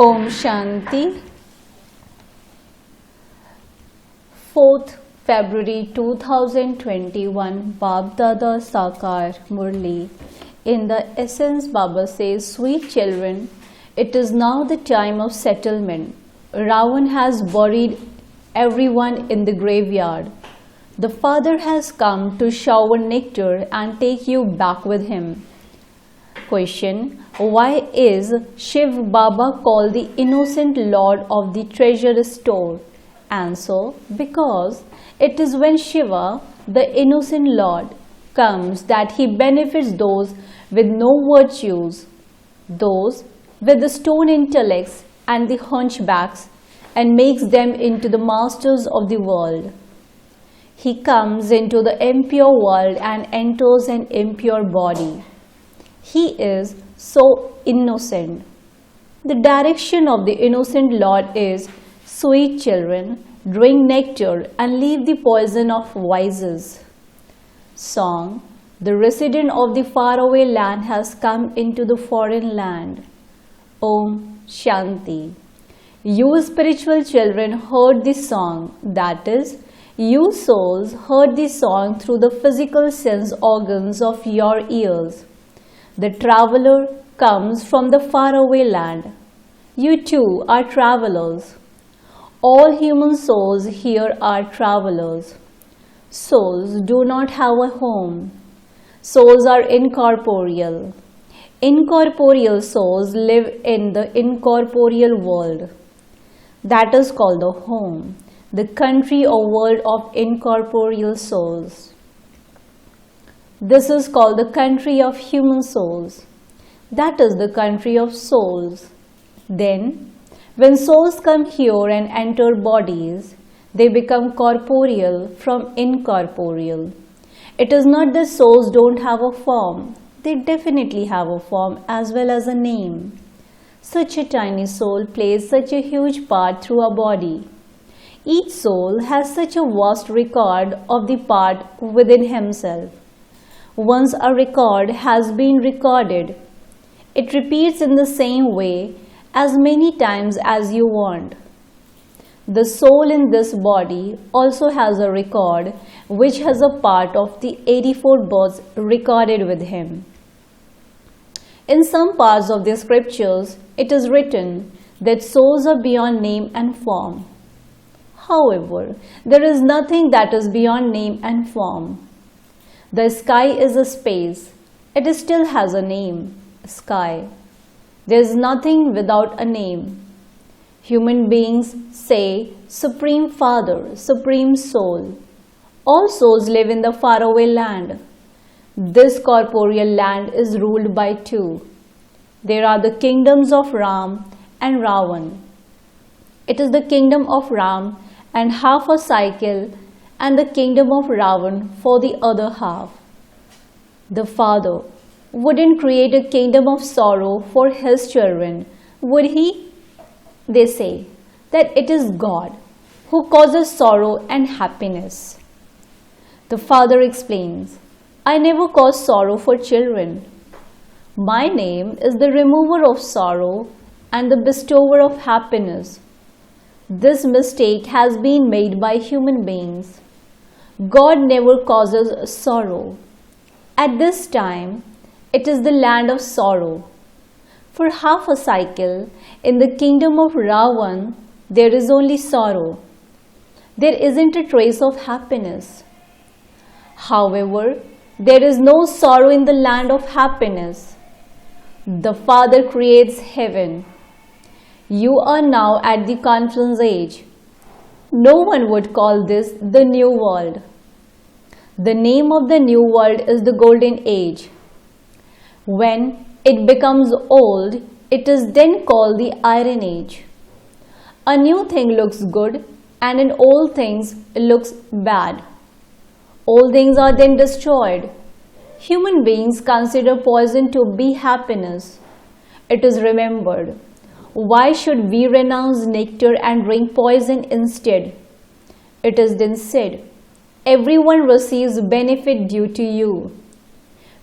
Om Shanti. 4th February 2021 Bab Dada Sakar Murli. In the essence, Baba says, sweet children, it is now the time of settlement. Ravan has buried everyone in the graveyard. The Father has come to shower nectar and take you back with him. Question: why is Shiv Baba called the innocent Lord of the treasure store? Answer: because it is when Shiva, the innocent Lord, comes that he benefits those with no virtues, those with the stone intellects and the hunchbacks, and makes them into the masters of the world. He comes into the impure world and enters an impure body. He is so innocent. The direction of the innocent Lord is, sweet children, drink nectar and leave the poison of vices. Song: the resident of the faraway land has come into the foreign land. Om Shanti. You spiritual children heard the song, that is, you souls heard the song through the physical sense organs of your ears. The traveler comes from the faraway land. You too are travelers. All human souls here are travelers. Souls do not have a home. Souls are incorporeal. Incorporeal souls live in the incorporeal world. That is called the home, the country or world of incorporeal souls. This is called the country of human souls. That is the country of souls. Then, when souls come here and enter bodies, they become corporeal from incorporeal. It is not that souls don't have a form. They definitely have a form as well as a name. Such a tiny soul plays such a huge part through a body. Each soul has such a vast record of the part within himself. Once a record has been recorded, it repeats in the same way as many times as you want. The soul in this body also has a record which has a part of the 84 births recorded with him. In some parts of the scriptures, it is written that souls are beyond name and form. However, there is nothing that is beyond name and form. The sky is a space. It still has a name, sky. There is nothing without a name. Human beings say, Supreme Father, Supreme Soul. All souls live in the faraway land. This corporeal land is ruled by two. There are the kingdoms of Ram and Ravan. It is the kingdom of Ram and half a cycle, and the kingdom of Ravan for the other half. The Father wouldn't create a kingdom of sorrow for his children, would he? They say that it is God who causes sorrow and happiness. The Father explains, I never cause sorrow for children. My name is the remover of sorrow and the bestower of happiness. This mistake has been made by human beings. God never causes sorrow. At this time, it is the land of sorrow. For half a cycle, in the kingdom of Ravan, there is only sorrow. There isn't a trace of happiness. However, there is no sorrow in the land of happiness. The Father creates heaven. You are now at the confluence age. No one would call this the new world. The name of the new world is the golden age. When it becomes old, it is then called the iron age. A new thing looks good and in old things it looks bad. Old things are then destroyed. Human beings consider poison to be happiness. It is remembered. Why should we renounce nectar and drink poison instead? It is then said, everyone receives benefit due to you.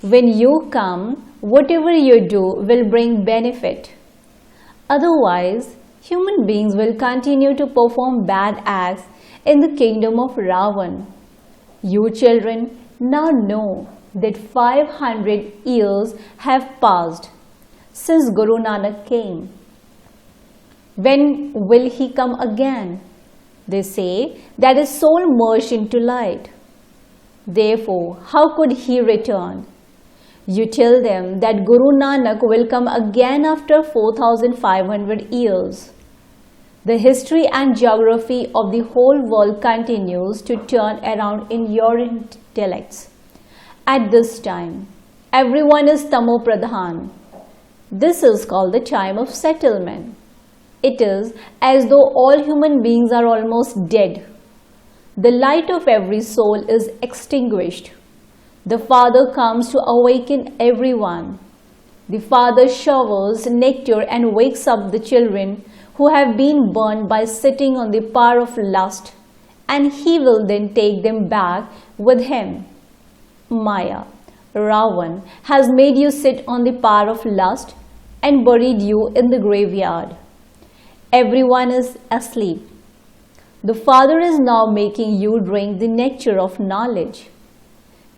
When you come, whatever you do will bring benefit. Otherwise, human beings will continue to perform bad acts in the kingdom of Ravan. You children now know that 500 years have passed since Guru Nanak came. When will he come again? They say that his soul merged into light. Therefore, how could he return? You tell them that Guru Nanak will come again after 4,500 years. The history and geography of the whole world continues to turn around in your intellects. At this time, everyone is Tamo Pradhan. This is called the time of settlement. It is as though all human beings are almost dead. The light of every soul is extinguished. The Father comes to awaken everyone. The Father showers nectar and wakes up the children who have been burned by sitting on the power of lust, and he will then take them back with him. Maya, Ravan, has made you sit on the power of lust and buried you in the graveyard. Everyone is asleep. The Father is now making you drink the nectar of knowledge.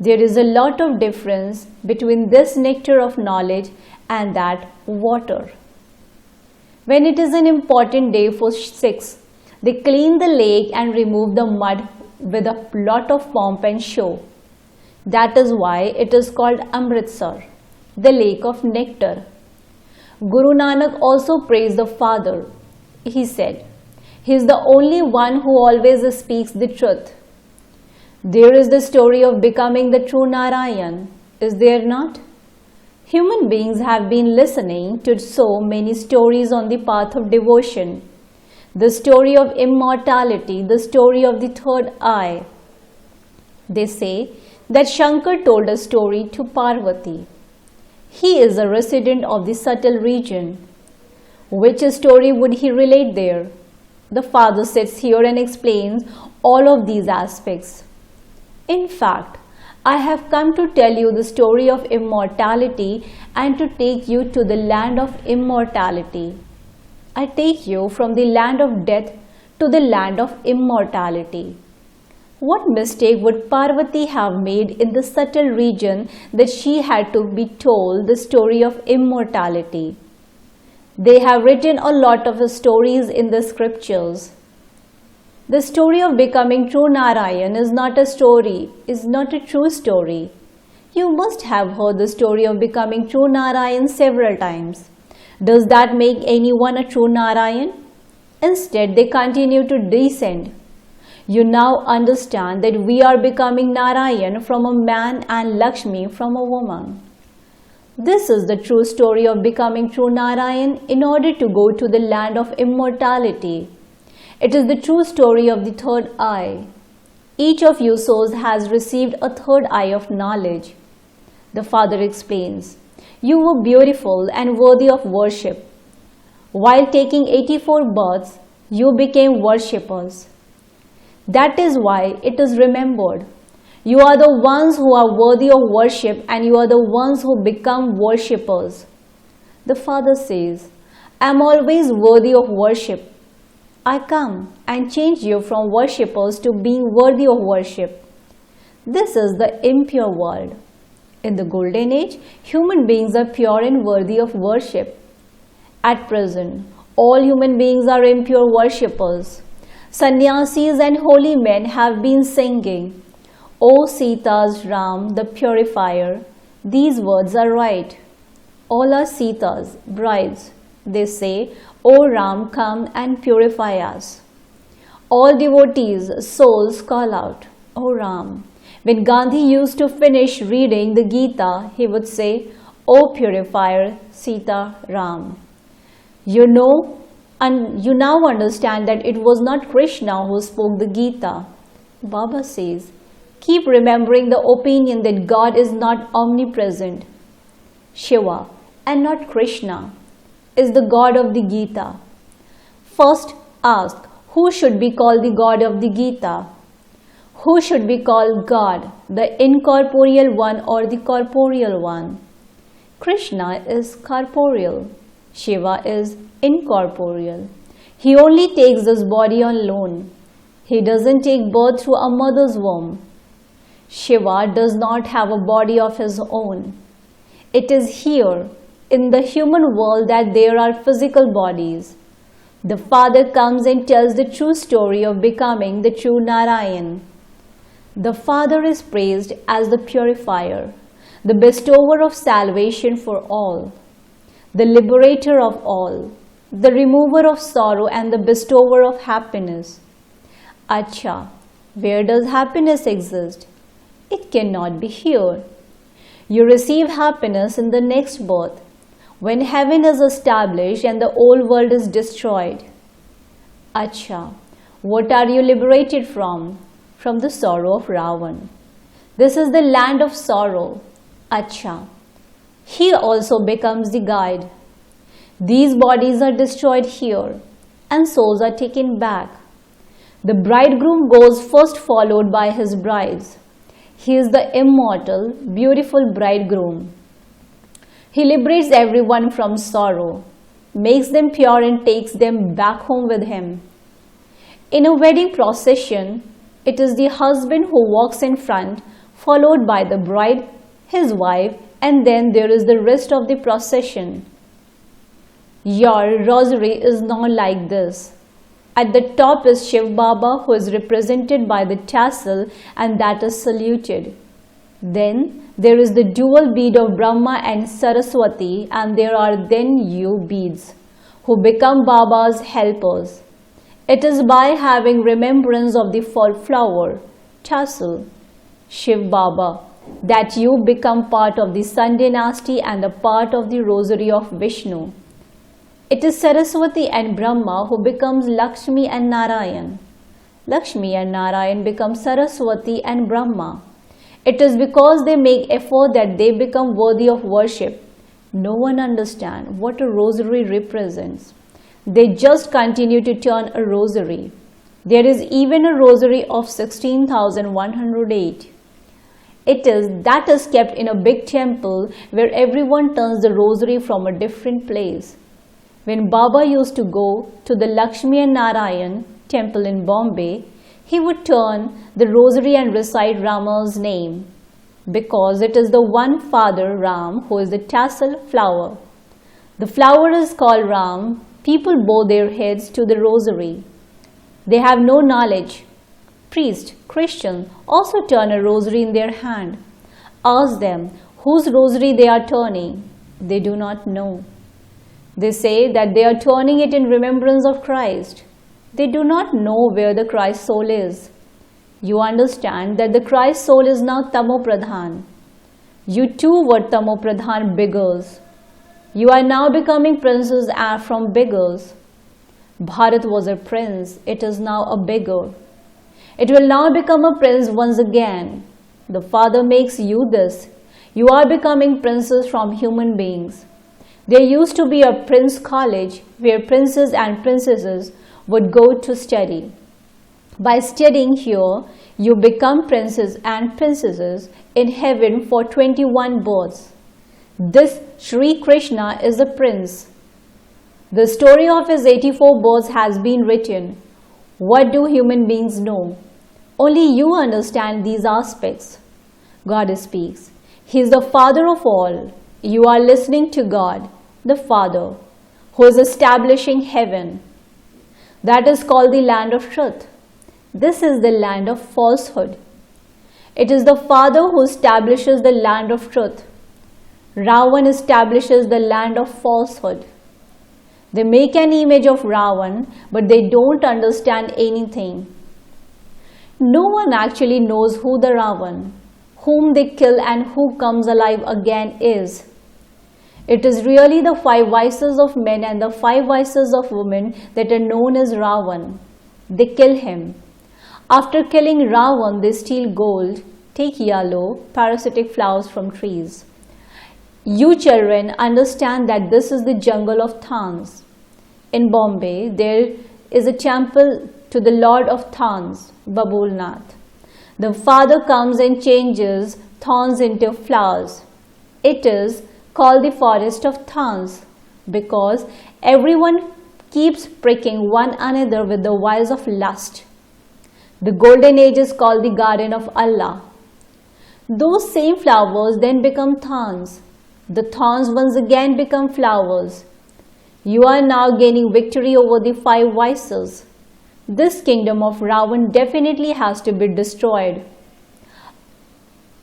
There is a lot of difference between this nectar of knowledge and that water. When it is an important day for Sikhs, they clean the lake and remove the mud with a lot of pomp and show. That is why it is called Amritsar, the lake of nectar. Guru Nanak also praised the Father. He said, "He is the only one who always speaks the truth." There is the story of becoming the true Narayan, is there not? Human beings have been listening to so many stories on the path of devotion. The story of immortality, the story of the third eye. They say that Shankar told a story to Parvati. He is a resident of the subtle region. Which story would he relate there? The Father sits here and explains all of these aspects. In fact, I have come to tell you the story of immortality and to take you to the land of immortality. I take you from the land of death to the land of immortality. What mistake would Parvati have made in the subtle region that she had to be told the story of immortality? They have written a lot of stories in the scriptures. The story of becoming true Narayan is not a true story. You must have heard the story of becoming true Narayan several times. Does that make anyone a true Narayan? Instead, they continue to descend. You now understand that we are becoming Narayan from a man and Lakshmi from a woman. This is the true story of becoming true Narayan in order to go to the land of immortality. It is the true story of the third eye. Each of you souls has received a third eye of knowledge. The Father explains, you were beautiful and worthy of worship. While taking 84 births, you became worshippers. That is why it is remembered. You are the ones who are worthy of worship and you are the ones who become worshippers. The Father says, I am always worthy of worship. I come and change you from worshippers to being worthy of worship. This is the impure world. In the golden age, human beings are pure and worthy of worship. At present, all human beings are impure worshippers. Sannyasis and holy men have been singing, O Sita's Ram, the purifier. These words are right. All are Sita's brides. They say, O Ram, come and purify us. All devotees' souls call out, O Ram. When Gandhi used to finish reading the Gita, he would say, O purifier, Sita Ram. You now understand that it was not Krishna who spoke the Gita. Baba says, keep remembering the opinion that God is not omnipresent. Shiva and not Krishna is the God of the Gita. First ask, who should be called the God of the Gita? Who should be called God, the incorporeal one or the corporeal one? Krishna is corporeal. Shiva is incorporeal. He only takes this body on loan. He doesn't take birth through a mother's womb. Shiva does not have a body of his own. It is here, in the human world, that there are physical bodies. The Father comes and tells the true story of becoming the true Narayan. The Father is praised as the purifier, the bestower of salvation for all, the liberator of all, the remover of sorrow and the bestower of happiness. Acha, where does happiness exist? It cannot be here. You receive happiness in the next birth, when heaven is established and the old world is destroyed. Acha, what are you liberated from? From the sorrow of Ravan. This is the land of sorrow. Acha, he also becomes the guide. These bodies are destroyed here and souls are taken back. The bridegroom goes first, followed by his brides. He is the immortal, beautiful bridegroom. He liberates everyone from sorrow, makes them pure and takes them back home with him. In a wedding procession, it is the husband who walks in front, followed by the bride, his wife, and then there is the rest of the procession. Your rosary is not like this. At the top is Shiv Baba, who is represented by the tassel, and that is saluted. Then there is the dual bead of Brahma and Saraswati, and there are then you beads, who become Baba's helpers. It is by having remembrance of the flower, tassel, Shiv Baba, that you become part of the Sun dynasty and a part of the rosary of Vishnu. It is Saraswati and Brahma who becomes Lakshmi and Narayan. Lakshmi and Narayan become Saraswati and Brahma. It is because they make effort that they become worthy of worship. No one understands what a rosary represents. They just continue to turn a rosary. There is even a rosary of 16,108. That is kept in a big temple where everyone turns the rosary from a different place. When Baba used to go to the Lakshmi and Narayan temple in Bombay, he would turn the rosary and recite Rama's name, because it is the one Father Ram who is the tassel flower. The flower is called Ram. People bow their heads to the rosary. They have no knowledge. Priests, Christians also turn a rosary in their hand. Ask them whose rosary they are turning. They do not know. They say that they are turning it in remembrance of Christ. They do not know where the Christ soul is. You understand that the Christ soul is now Tamo Pradhan. You too were Tamo Pradhan beggars. You are now becoming princes from beggars. Bharat was a prince. It is now a beggar. It will now become a prince once again. The Father makes you this. You are becoming princes from human beings. There used to be a prince college where princes and princesses would go to study. By studying here, you become princes and princesses in heaven for 21 births. This Sri Krishna is a prince. The story of his 84 births has been written. What do human beings know? Only you understand these aspects. God speaks. He is the Father of all. You are listening to God, the Father, who is establishing heaven. That is called the land of truth. This is the land of falsehood. It is the Father who establishes the land of truth. Ravan establishes the land of falsehood. They make an image of Ravan, but they don't understand anything. No one actually knows who the Ravan, whom they kill and who comes alive again is. It is really the 5 vices of men and the 5 vices of women that are known as Ravan. They kill him. After killing Ravan, they steal gold, take yellow, parasitic flowers from trees. You children understand that this is the jungle of thorns. In Bombay, there is a temple to the Lord of Thorns, Babul Nath. The Father comes and changes thorns into flowers. It is called the forest of thorns because Everyone keeps pricking one another with the wiles of lust. The golden age is called the garden of Allah. Those same flowers then become thorns. The thorns once again become flowers. You are now gaining victory over the 5 vices. This kingdom of Ravan definitely has to be destroyed.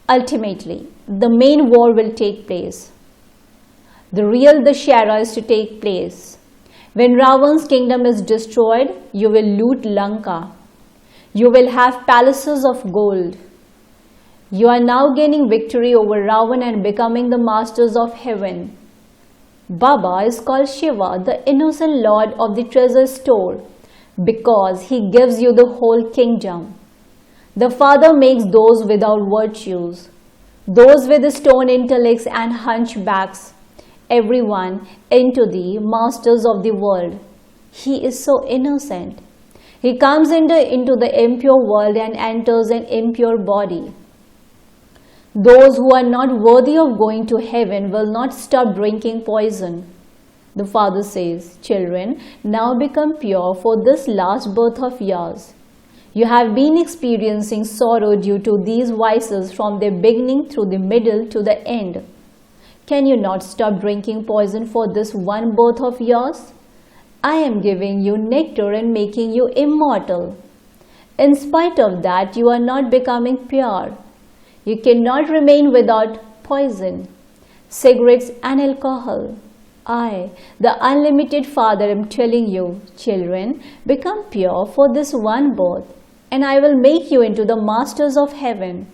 Ultimately, the main war will take place. The real Dashera is to take place. When Ravan's kingdom is destroyed, you will loot Lanka. You will have palaces of gold. You are now gaining victory over Ravan and becoming the masters of heaven. Baba is called Shiva, the innocent lord of the treasure store, because he gives you the whole kingdom. The Father makes those without virtues, those with stone intellects and hunchbacks, everyone into the masters of the world. He is so innocent. He comes into the impure world and enters an impure body. Those who are not worthy of going to heaven will not stop drinking poison. The Father says, children, now become pure for this last birth of yours. You have been experiencing sorrow due to these vices from their beginning through the middle to the end. Can you not stop drinking poison for this one birth of yours? I am giving you nectar and making you immortal. In spite of that, you are not becoming pure. You cannot remain without poison, cigarettes and alcohol. I, the unlimited Father, am telling you, children, become pure for this one birth, and I will make you into the masters of heaven.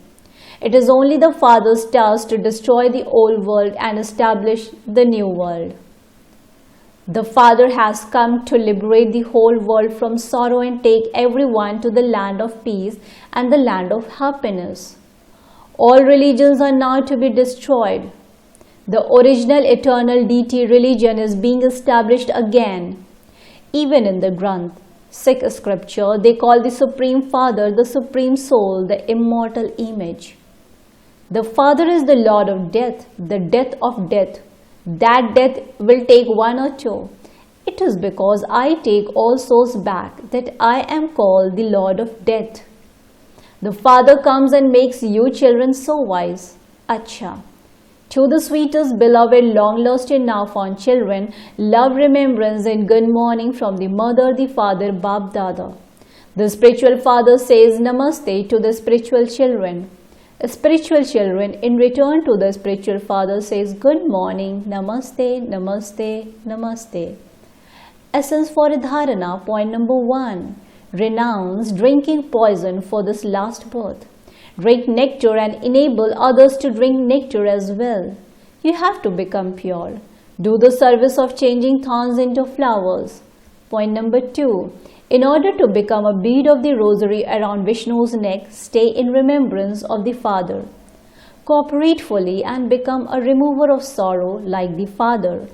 It is only the Father's task to destroy the old world and establish the new world. The Father has come to liberate the whole world from sorrow and take everyone to the land of peace and the land of happiness. All religions are now to be destroyed. The original eternal deity religion is being established again. Even in the Granth, Sikh scripture, they call the Supreme Father the Supreme Soul, the immortal image. The Father is the Lord of death, the death of death. That death will take one or two. It is because I take all souls back that I am called the Lord of death. The Father comes and makes you children so wise. Acha. To the sweetest, beloved, long-lasting now fond children, love, remembrance and good morning from the Mother, the Father, Bab Dada. The spiritual Father says Namaste to the spiritual children. Spiritual children in return to the spiritual Father says good morning, Namaste, Namaste, Namaste. Essence for Dharana, point number 1. Renounce drinking poison for this last birth. Drink nectar and enable others to drink nectar as well. You have to become pure. Do the service of changing thorns into flowers. Point number 2. In order to become a bead of the rosary around Vishnu's neck, stay in remembrance of the Father. Cooperate fully and become a remover of sorrow like the Father.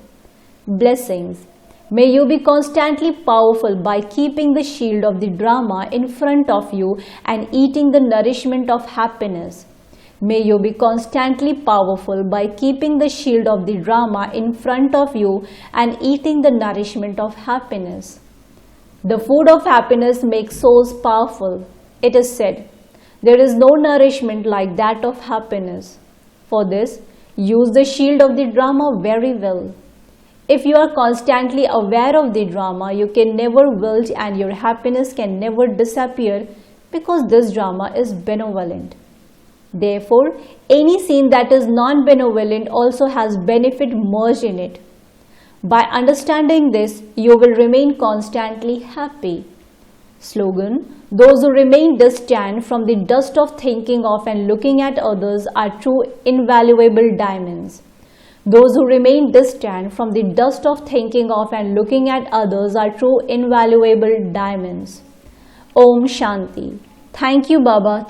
Blessings. May you be constantly powerful by keeping the shield of the drama in front of you and eating the nourishment of happiness. May you be constantly powerful by keeping the shield of the drama in front of you and eating the nourishment of happiness. The food of happiness makes souls powerful. It is said, there is no nourishment like that of happiness. For this, use the shield of the drama very well. If you are constantly aware of the drama, you can never wilt and your happiness can never disappear because this drama is benevolent. Therefore, any scene that is non-benevolent also has benefit merged in it. By understanding this, you will remain constantly happy. Slogan: those who remain distant from the dust of thinking of and looking at others are true invaluable diamonds. Those who remain distant from the dust of thinking of and looking at others are true invaluable diamonds. Om Shanti. Thank you, Baba.